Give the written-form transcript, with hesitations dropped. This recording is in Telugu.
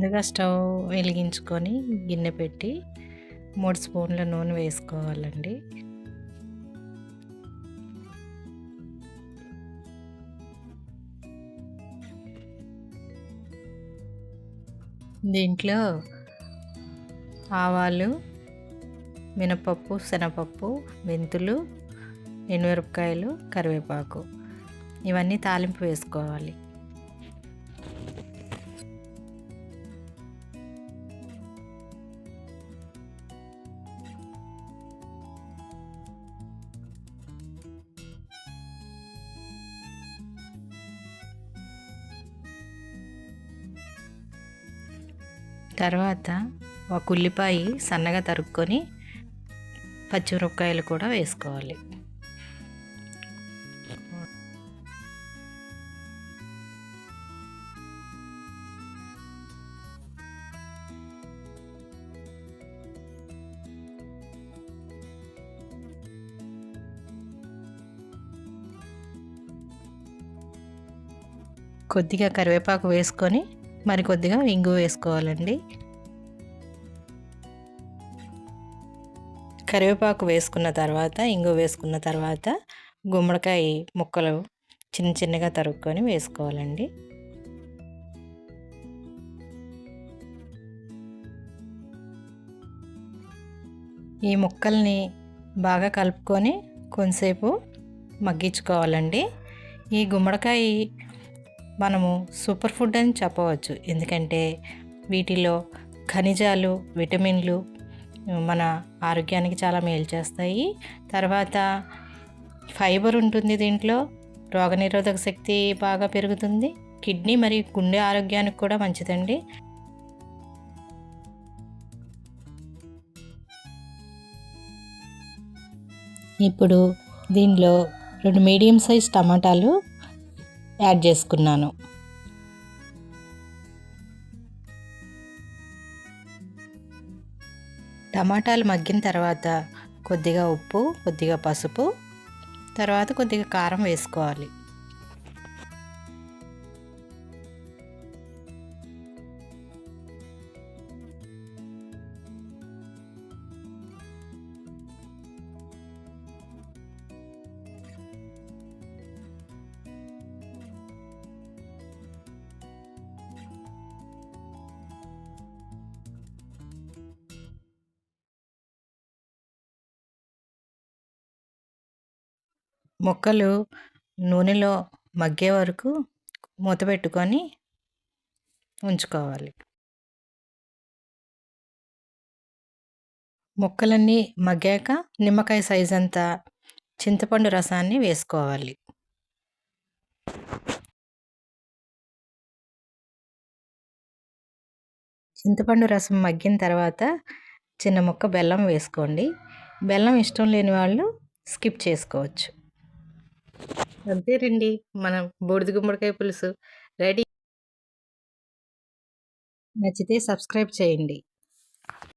ముందుగా స్టవ్ వెలిగించుకొని గిన్నె పెట్టి 3 స్పూన్ల నూనె వేసుకోవాలండి. దీంట్లో ఆవాలు, మినపప్పు, శనగపప్పు, మెంతులు, ఎండుమిరపకాయలు, కరివేపాకు ఇవన్నీ తాలింపు వేసుకోవాలి. తర్వాత ఒక ఉల్లిపాయ సన్నగా తరుక్కొని పచ్చిమిరపకాయలు కూడా వేసుకోవాలి. కొద్దిగా కరివేపాకు వేసుకొని మరి కొద్దిగా ఇంగువ వేసుకోవాలండి. కరివేపాకు వేసుకున్న తర్వాత ఇంగువ వేసుకున్న తర్వాత గుమ్మడికాయ ముక్కలు చిన్న చిన్నగా తరుక్కొని వేసుకోవాలండి. ఈ ముక్కల్ని బాగా కలుపుకొని కొంతసేపు మగ్గించుకోవాలండి. ఈ గుమ్మడికాయ మనము సూపర్ ఫుడ్ అని చెప్పవచ్చు. ఎందుకంటే వీటిలో ఖనిజాలు, విటమిన్లు మన ఆరోగ్యానికి చాలా మేలు చేస్తాయి. తర్వాత ఫైబర్ ఉంటుంది దీంట్లో. రోగనిరోధక శక్తి బాగా పెరుగుతుంది. కిడ్నీ మరియు గుండె ఆరోగ్యానికి కూడా మంచిదండి. ఇప్పుడు దీనిలో 2 మీడియం సైజ్ టమాటాలు యాడ్ చేసుకున్నాను. టమాటాలు మగ్గిన తర్వాత కొద్దిగా ఉప్పు, కొద్దిగా పసుపు, తర్వాత కొద్దిగా కారం వేసుకోవాలి. ముక్కలు నూనెలో మగ్గే వరకు మూత పెట్టుకొని ఉంచుకోవాలి. ముక్కలన్నీ మగ్గాక నిమ్మకాయ సైజ్ అంతా చింతపండు రసాన్ని వేసుకోవాలి. చింతపండు రసం మగ్గిన తర్వాత చిన్న ముక్క బెల్లం వేసుకోండి. బెల్లం ఇష్టం లేని వాళ్ళు స్కిప్ చేసుకోవచ్చు. అంతేనండి, మన బూడిద గుమ్మడికాయ పులుసు రెడీ. నచ్చితే సబ్స్క్రైబ్ చేయండి.